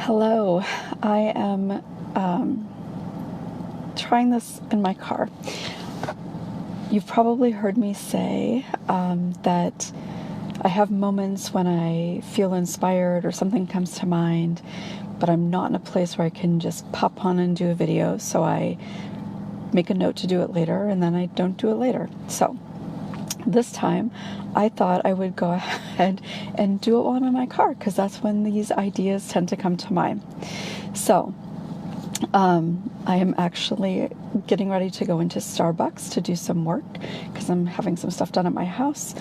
Hello, I am trying this in my car. You've probably heard me say that I have moments when I feel inspired or something comes to mind, but I'm not in a place where I can just pop on and do a video, so I make a note to do it later, and then I don't do it later. So this time, I thought I would go ahead and do it while I'm in my car, because that's when these ideas tend to come to mind. So, I am actually getting ready to go into Starbucks to do some work, because I'm having some stuff done at my house.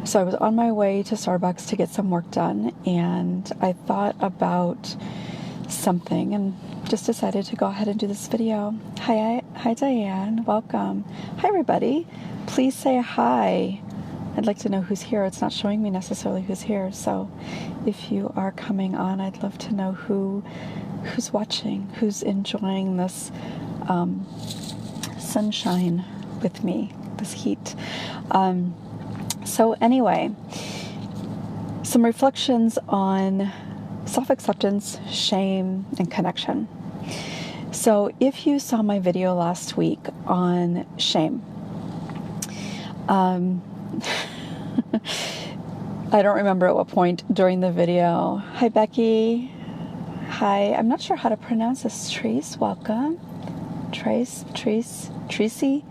So I was on my way to Starbucks to get some work done, and I thought about something and just decided to go ahead and do this video. Hi Diane, welcome. Hi everybody. Please say hi. I'd like to know who's here. It's not showing me necessarily who's here, so if you are coming on, I'd love to know who's watching, who's enjoying this sunshine with me, this heat. So anyway, some reflections on self-acceptance, shame, and connection. So if you saw my video last week on shame, I don't remember at what point during the video. Hi, Becky. Hi. I'm not sure how to pronounce this. Trace, welcome. Tracy.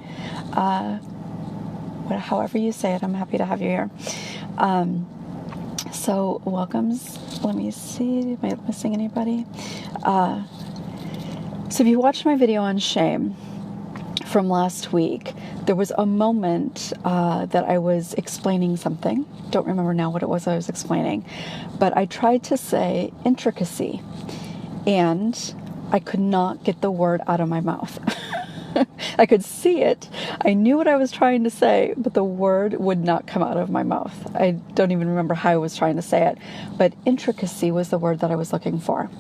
However you say it, I'm happy to have you here. So welcomes. Let me see. Am I missing anybody? So if you watched my video on shame from last week, there was a moment that I was explaining something. Don't remember now what it was I was explaining, but I tried to say intricacy, and I could not get the word out of my mouth. I could see it. I knew what I was trying to say, but the word would not come out of my mouth. I don't even remember how I was trying to say it, but intricacy was the word that I was looking for.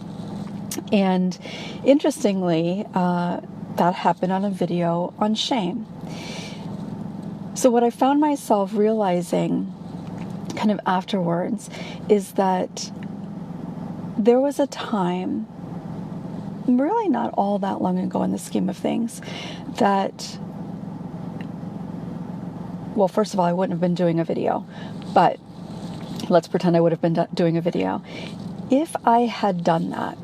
And interestingly, that happened on a video on shame. So what I found myself realizing kind of afterwards is that there was a time, really not all that long ago in the scheme of things, that, well, first of all, I wouldn't have been doing a video, but let's pretend I would have been doing a video. If I had done that,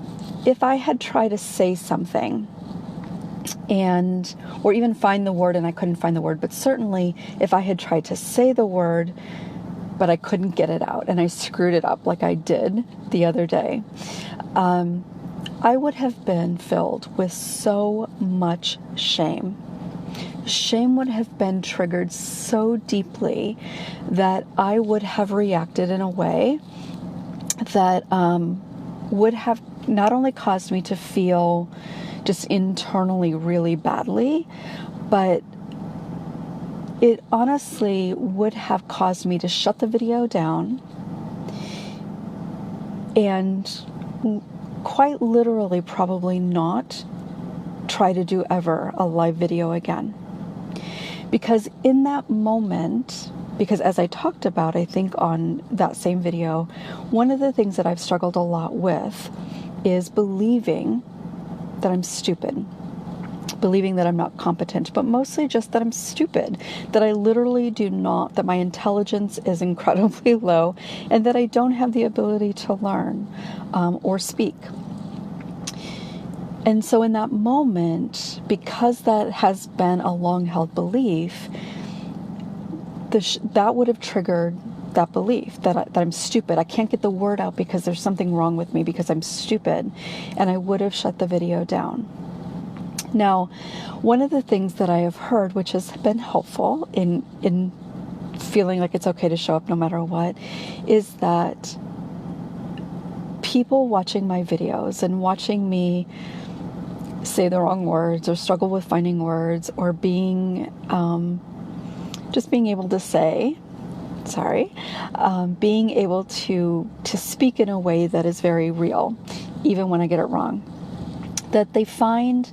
if I had tried to say something or even find the word and I couldn't find the word, but certainly if I had tried to say the word, but I couldn't get it out and I screwed it up like I did the other day, I would have been filled with so much shame. Shame would have been triggered so deeply that I would have reacted in a way that would have not only caused me to feel just internally really badly, but it honestly would have caused me to shut the video down and quite literally probably not try to do ever a live video again. Because in that moment, because as I talked about, I think on that same video, one of the things that I've struggled a lot with is believing that I'm stupid, believing that I'm not competent, but mostly just that I'm stupid, that I literally that my intelligence is incredibly low, and that I don't have the ability to learn or speak. And so in that moment, because that has been a long-held belief, that would have triggered that belief that I'm stupid. I can't get the word out because there's something wrong with me because I'm stupid. And I would have shut the video down. Now, one of the things that I have heard, which has been helpful in feeling like it's okay to show up no matter what, is that people watching my videos and watching me say the wrong words or struggle with finding words or just being able to say, being able to speak in a way that is very real, even when I get it wrong, that they find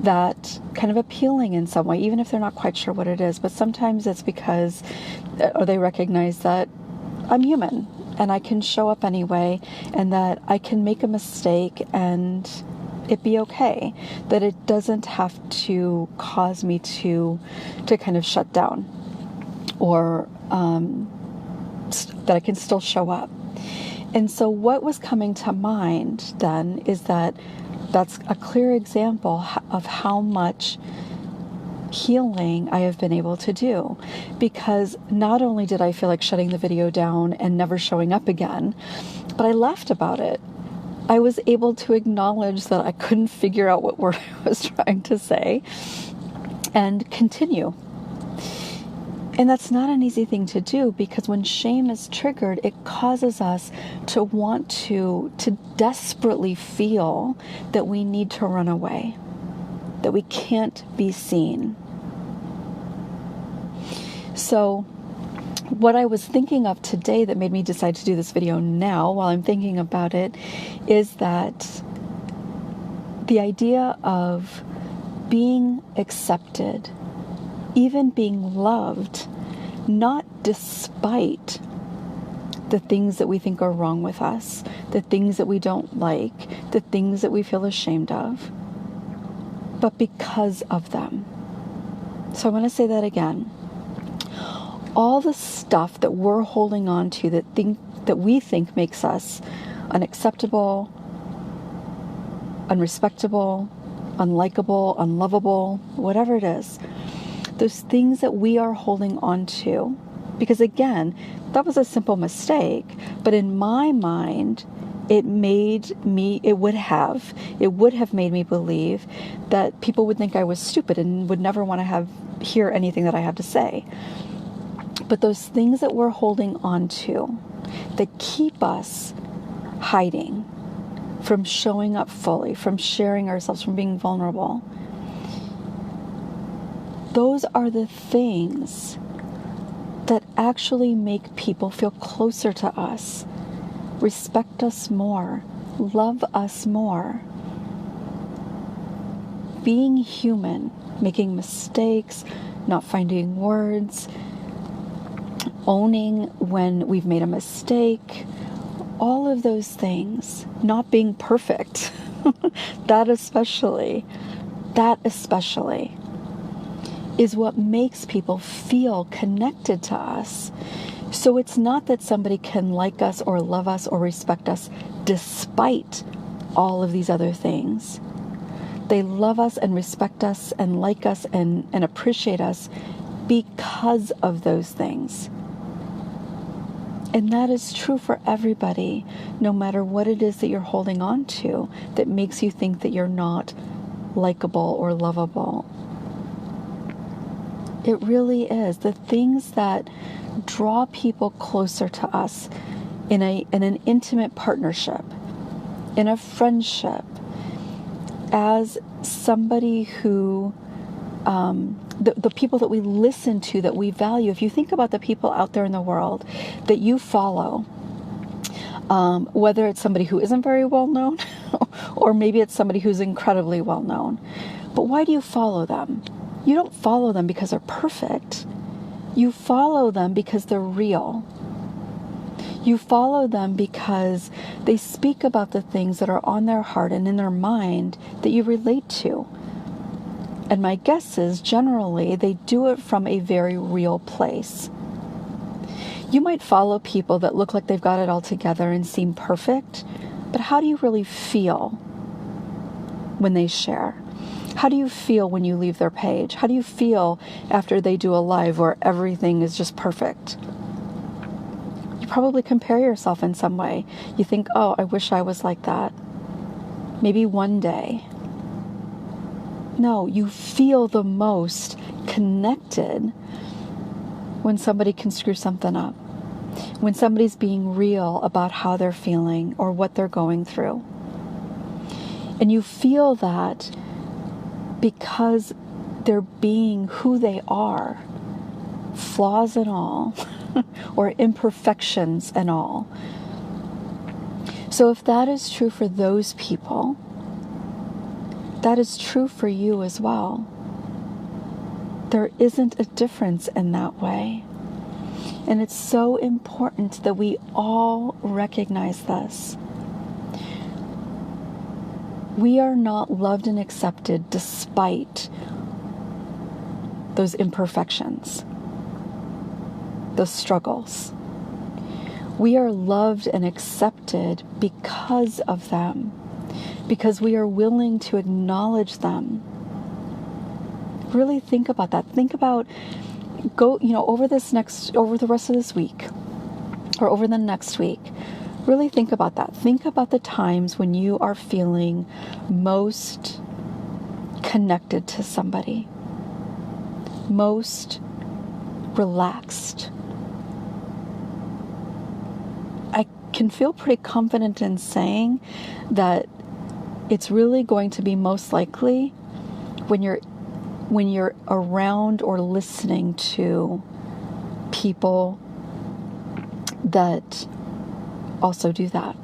that kind of appealing in some way, even if they're not quite sure what it is. But sometimes it's because, or they recognize that I'm human and I can show up anyway, and that I can make a mistake and it be okay, that it doesn't have to cause me to kind of shut down, or that I can still show up. And so what was coming to mind then is that that's a clear example of how much healing I have been able to do, because not only did I feel like shutting the video down and never showing up again, but I laughed about it. I was able to acknowledge that I couldn't figure out what word I was trying to say and continue. And that's not an easy thing to do, because when shame is triggered, it causes us to want to desperately feel that we need to run away, that we can't be seen. So what I was thinking of today that made me decide to do this video now while I'm thinking about it is that the idea of being accepted, even being loved, not despite the things that we think are wrong with us, the things that we don't like, the things that we feel ashamed of, but because of them. So I want to say that again. All the stuff that we're holding on to that we think makes us unacceptable, unrespectable, unlikable, unlovable, whatever it is, those things that we are holding on to, because again, that was a simple mistake, but in my mind, it would have made me believe that people would think I was stupid and would never want to hear anything that I have to say. But those things that we're holding on to that keep us hiding from showing up fully, from sharing ourselves, from being vulnerable, those are the things that actually make people feel closer to us, respect us more, love us more. Being human, making mistakes, not finding words, owning when we've made a mistake, all of those things, not being perfect, that especially is what makes people feel connected to us. So it's not that somebody can like us or love us or respect us despite all of these other things. They love us and respect us and like us and appreciate us because of those things. And that is true for everybody, no matter what it is that you're holding on to that makes you think that you're not likable or lovable. It really is. The things that draw people closer to us in an intimate partnership, in a friendship, as somebody who, the people that we listen to, that we value. If you think about the people out there in the world that you follow, whether it's somebody who isn't very well known or maybe it's somebody who's incredibly well known, but why do you follow them? You don't follow them because they're perfect. You follow them because they're real. You follow them because they speak about the things that are on their heart and in their mind that you relate to. And my guess is generally they do it from a very real place. You might follow people that look like they've got it all together and seem perfect, but how do you really feel when they share? How do you feel when you leave their page? How do you feel after they do a live where everything is just perfect? You probably compare yourself in some way. You think, oh, I wish I was like that. Maybe one day. No, you feel the most connected when somebody can screw something up. When somebody's being real about how they're feeling or what they're going through. And you feel that because they're being who they are, flaws and all, or imperfections and all. So if that is true for those people, that is true for you as well. There isn't a difference in that way. And it's so important that we all recognize this. We are not loved and accepted despite those imperfections, those struggles. We are loved and accepted because of them, because we are willing to acknowledge them. Really think about that. Think about, over the rest of this week, or over the next week, really think about that. Think about the times when you are feeling most connected to somebody, most relaxed. I can feel pretty confident in saying that it's really going to be most likely when you're around or listening to people that also do that.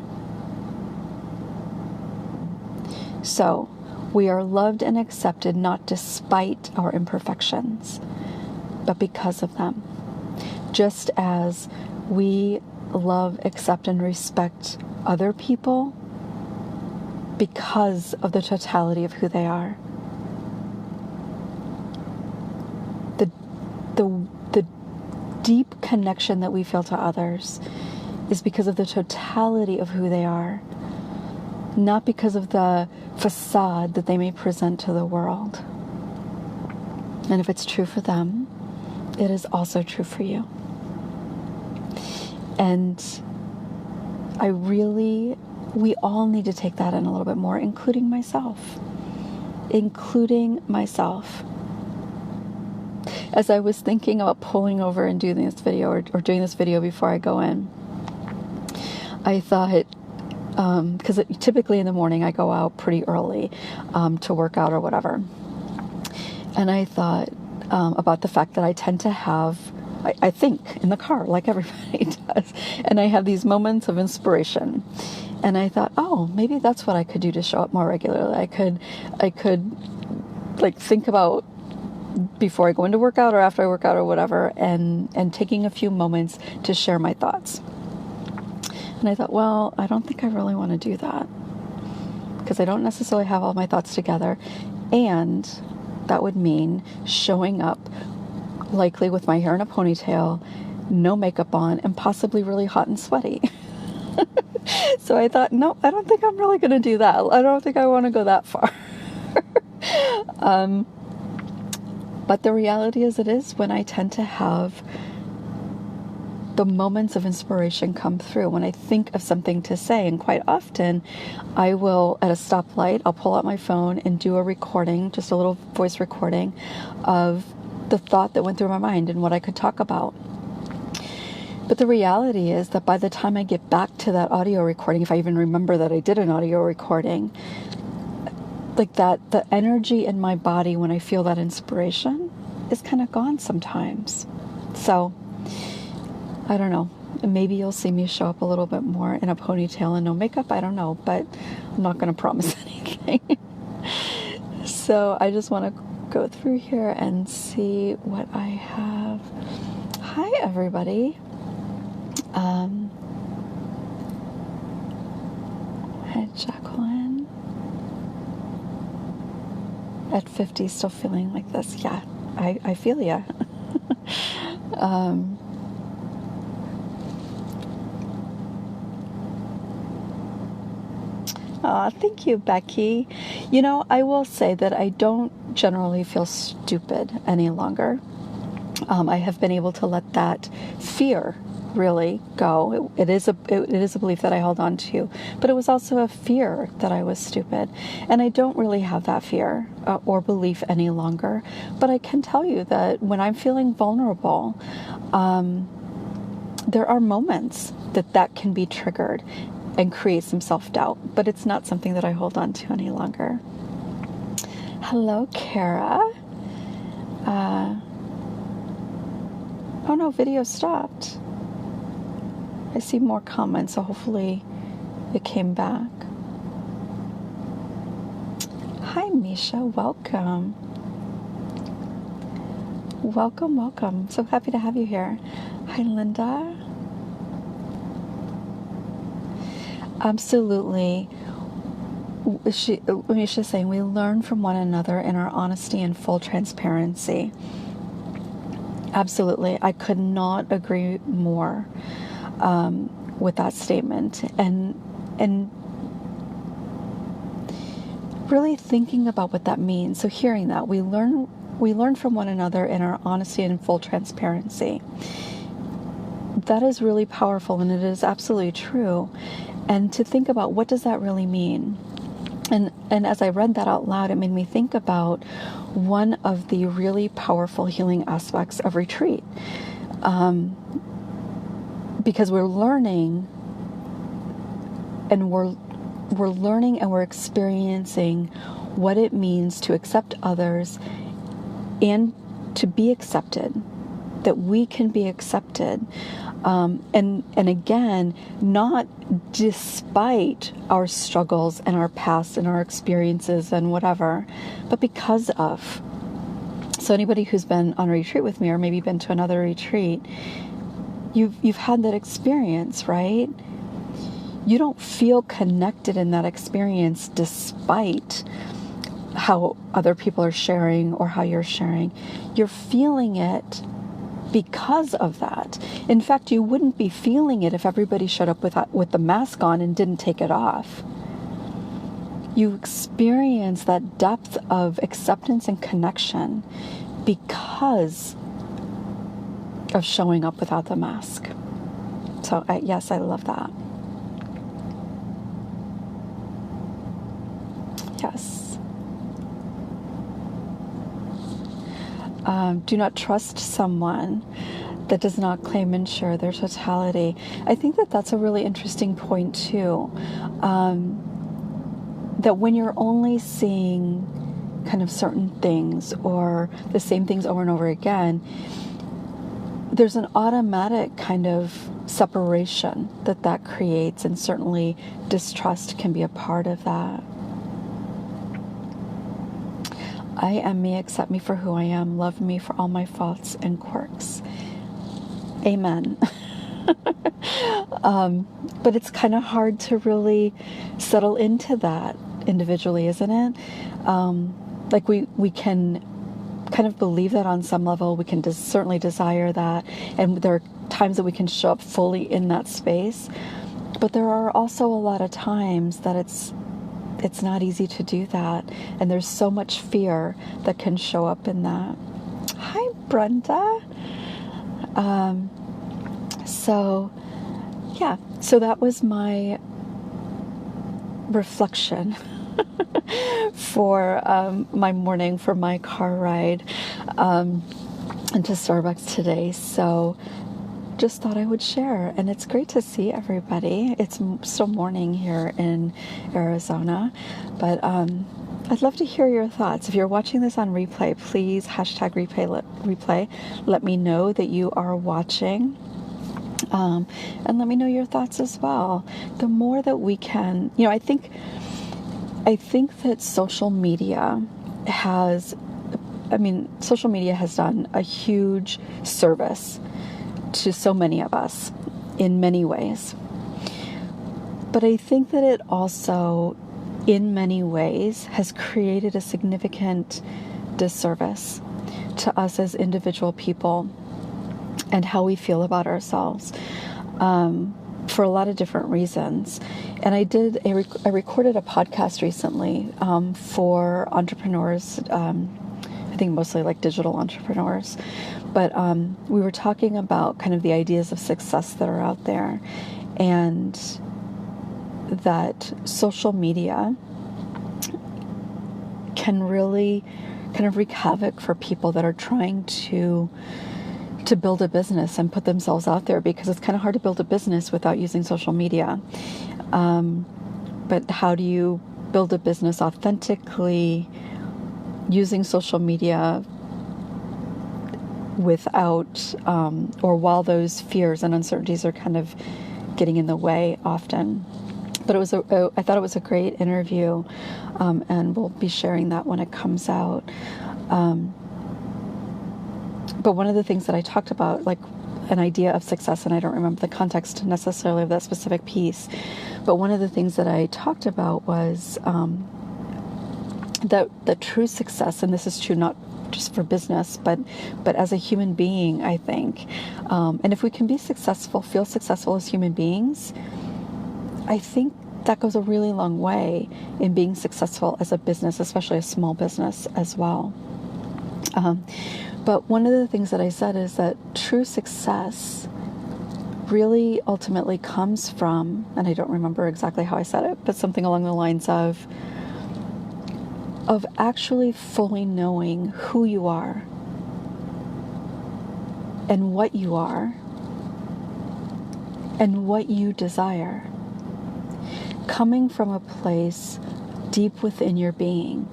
So, we are loved and accepted not despite our imperfections, but because of them. Just as we love, accept, and respect other people because of the totality of who they are. The deep connection that we feel to others is because of the totality of who they are, not because of the facade that they may present to the world. And if it's true for them, it is also true for you. And we all need to take that in a little bit more, including myself. As I was thinking about pulling over and doing this video, or doing this video before I go in, I thought, because typically in the morning I go out pretty early to work out or whatever. And I thought about the fact that I tend to have, I think, in the car, like everybody does. And I have these moments of inspiration. And I thought, oh, maybe that's what I could do to show up more regularly. I could like think about before I go into workout or after I work out or whatever, and taking a few moments to share my thoughts. And I thought, well, I don't think I really want to do that because I don't necessarily have all my thoughts together. And that would mean showing up likely with my hair in a ponytail, no makeup on, and possibly really hot and sweaty. So I thought, no, I don't think I'm really going to do that. I don't think I want to go that far. But the reality is when I tend to have the moments of inspiration come through, when I think of something to say. And quite often I will, at a stoplight, I'll pull out my phone and do a recording, just a little voice recording of the thought that went through my mind and what I could talk about. But the reality is that by the time I get back to that audio recording, if I even remember that I did an audio recording, like that, the energy in my body when I feel that inspiration is kind of gone sometimes. So, I don't know. Maybe you'll see me show up a little bit more in a ponytail and no makeup. I don't know, but I'm not going to promise anything. So I just want to go through here and see what I have. Hi, everybody. Hi, Jacqueline. At 50, still feeling like this. Yeah, I feel ya. Thank you, Becky. I will say that I don't generally feel stupid any longer. I have been able to let that fear really go. It is a belief that I held on to, but it was also a fear that I was stupid. And I don't really have that fear or belief any longer. But I can tell you that when I'm feeling vulnerable, there are moments that can be triggered and create some self-doubt, but it's not something that I hold on to any longer. Hello, Kara. Oh no, video stopped. I see more comments, so hopefully it came back. Hi, Misha. Welcome. Welcome. So happy to have you here. Hi, Linda. Absolutely. Misha's saying we learn from one another in our honesty and full transparency. Absolutely. I could not agree more with that statement. And really thinking about what that means. So hearing that, we learn from one another in our honesty and full transparency. That is really powerful, and it is absolutely true. And to think about, what does that really mean? And as I read that out loud, it made me think about one of the really powerful healing aspects of retreat. Because we're learning and we're experiencing what it means to accept others and to be accepted, that we can be accepted. And again, not despite our struggles and our past and our experiences and whatever, but because of. So anybody who's been on a retreat with me, or maybe been to another retreat, you've had that experience, right? You don't feel connected in that experience despite how other people are sharing or how you're sharing. You're feeling it because of that. In fact, you wouldn't be feeling it if everybody showed up with the mask on and didn't take it off. You experience that depth of acceptance and connection because of showing up without the mask. So yes, I love that. Yes. Do not trust someone that does not claim and share their totality. I think that that's a really interesting point too. That when you're only seeing kind of certain things or the same things over and over again, there's an automatic kind of separation that creates, and certainly distrust can be a part of that. I am me, accept me for who I am, love me for all my faults and quirks. Amen. But it's kind of hard to really settle into that individually, isn't it? Like we can kind of believe that on some level. We can certainly desire that. And there are times that we can show up fully in that space. But there are also a lot of times that it's not easy to do that. And there's so much fear that can show up in that. Hi, Brenda. So that was my reflection for my morning, for my car ride into Starbucks today. So just thought I would share, and it's great to see everybody. It's still morning here in Arizona, but I'd love to hear your thoughts. If you're watching this on replay, please #replay. Let me know that you are watching. And let me know your thoughts as well. The more that we can, I think that social media has done a huge service to so many of us in many ways. But I think that it also, in many ways, has created a significant disservice to us as individual people and how we feel about ourselves, for a lot of different reasons. And I recorded a podcast recently for entrepreneurs, I think mostly like digital entrepreneurs, but we were talking about kind of the ideas of success that are out there, and that social media can really kind of wreak havoc for people that are trying to build a business and put themselves out there, because it's kind of hard to build a business without using social media. But how do you build a business authentically using social media without, or while those fears and uncertainties are kind of getting in the way often? But I thought it was a great interview, and we'll be sharing that when it comes out. But one of the things that I talked about, like an idea of success, and I don't remember the context necessarily of that specific piece. But one of the things that I talked about was that the true success, and this is true not just for business, but as a human being, I think. And if we can be successful, feel successful as human beings, I think that goes a really long way in being successful as a business, especially a small business as well. But one of the things that I said is that true success really ultimately comes from, and I don't remember exactly how I said it, but something along the lines of actually fully knowing who you are and what you are and what you desire. Coming from a place deep within your being,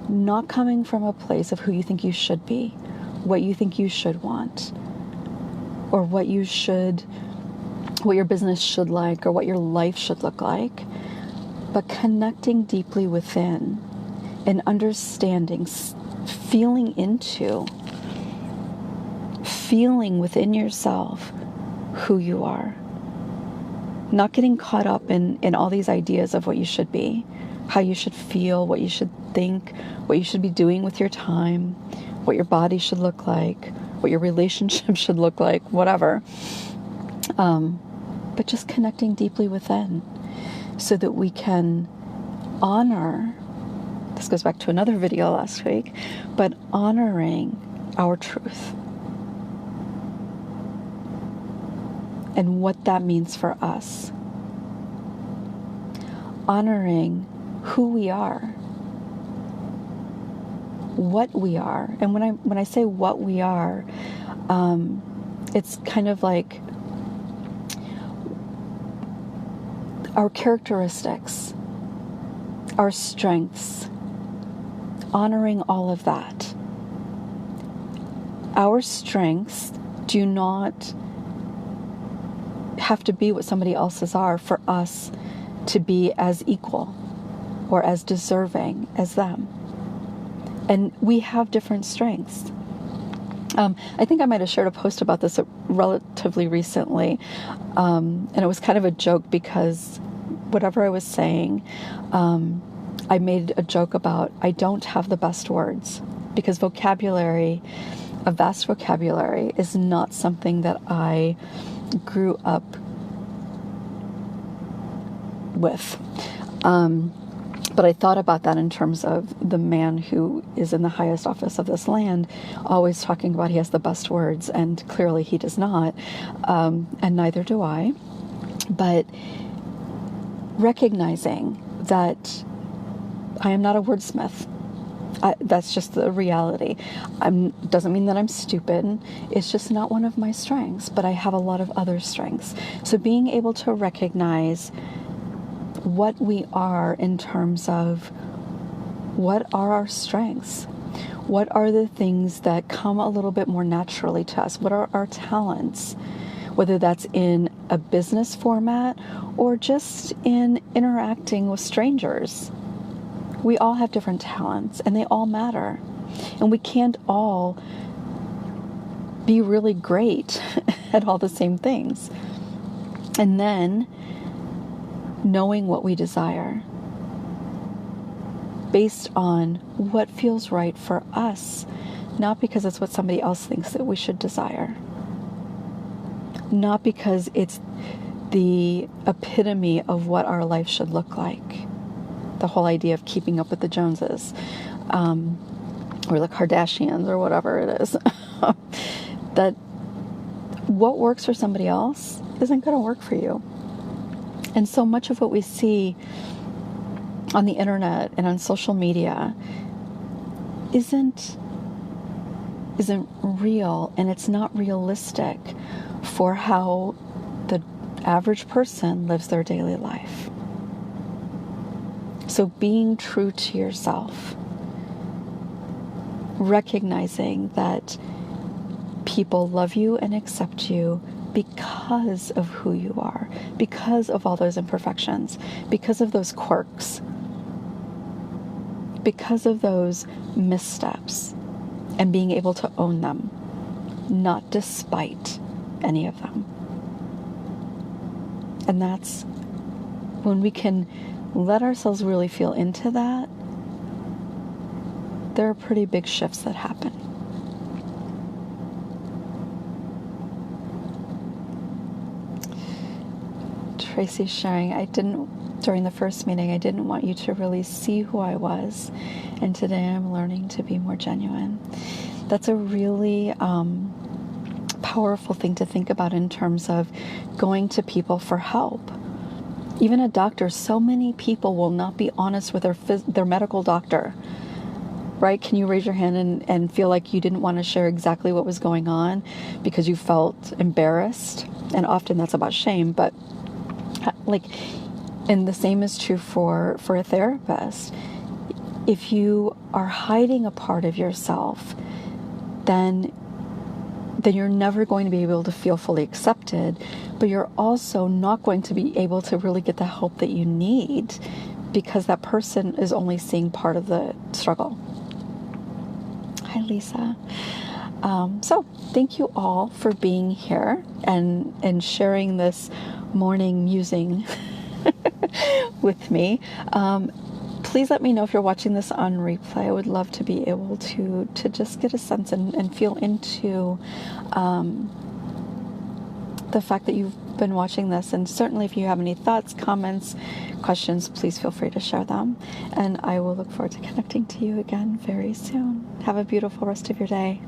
not coming from a place of who you think you should be, what you think you should want, or what your business should like, or what your life should look like, but connecting deeply within and understanding, feeling within yourself who you are. Not getting caught up in all these ideas of what you should be, how you should feel, what you should think, what you should be doing with your time, what your body should look like, what your relationship should look like, whatever. But just connecting deeply within so that we can honor, this goes back to another video last week, but honoring our truth and what that means for us. Honoring who we are, what we are. And when I say what we are, it's kind of like our characteristics, our strengths, honoring all of that. Our strengths do not have to be what somebody else's are for us to be as equal or as deserving as them. And we have different strengths. I think I might have shared a post about this relatively recently, and it was kind of a joke because whatever I was saying, I made a joke about I don't have the best words, because vocabulary, a vast vocabulary, is not something that I grew up with. But I thought about that in terms of the man who is in the highest office of this land, always talking about he has the best words, and clearly he does not, and neither do I. But recognizing that I am not a wordsmith. That's just the reality. Doesn't mean that I'm stupid. It's just not one of my strengths, but I have a lot of other strengths. So being able to recognize what we are in terms of what are our strengths, what are the things that come a little bit more naturally to us, what are our talents, whether that's in a business format or just in interacting with strangers. We all have different talents, and they all matter. And we can't all be really great at all the same things. And then knowing what we desire based on what feels right for us, not because it's what somebody else thinks that we should desire, not because it's the epitome of what our life should look like. The whole idea of keeping up with the Joneses, or the Kardashians, or whatever it is. That what works for somebody else isn't going to work for you. And so much of what we see on the internet and on social media isn't real, and it's not realistic for how the average person lives their daily life. So being true to yourself, recognizing that people love you and accept you because of who you are, because of all those imperfections, because of those quirks, because of those missteps, and being able to own them, not despite any of them. And that's when we can let ourselves really feel into that, there are pretty big shifts that happen. Tracy's sharing, during the first meeting, I didn't want you to really see who I was. And today I'm learning to be more genuine. That's a really powerful thing to think about in terms of going to people for help. Even a doctor, so many people will not be honest with their medical doctor, right? Can you raise your hand and feel like you didn't want to share exactly what was going on because you felt embarrassed? And often that's about shame, but and the same is true for a therapist. If you are hiding a part of yourself, then you're never going to be able to feel fully accepted, but you're also not going to be able to really get the help that you need because that person is only seeing part of the struggle. Hi, Lisa. So thank you all for being here and sharing this morning musing with me. Please let me know if you're watching this on replay. I would love to be able to just get a sense and feel into the fact that you've been watching this. And certainly if you have any thoughts, comments, questions, please feel free to share them. And I will look forward to connecting to you again very soon. Have a beautiful rest of your day.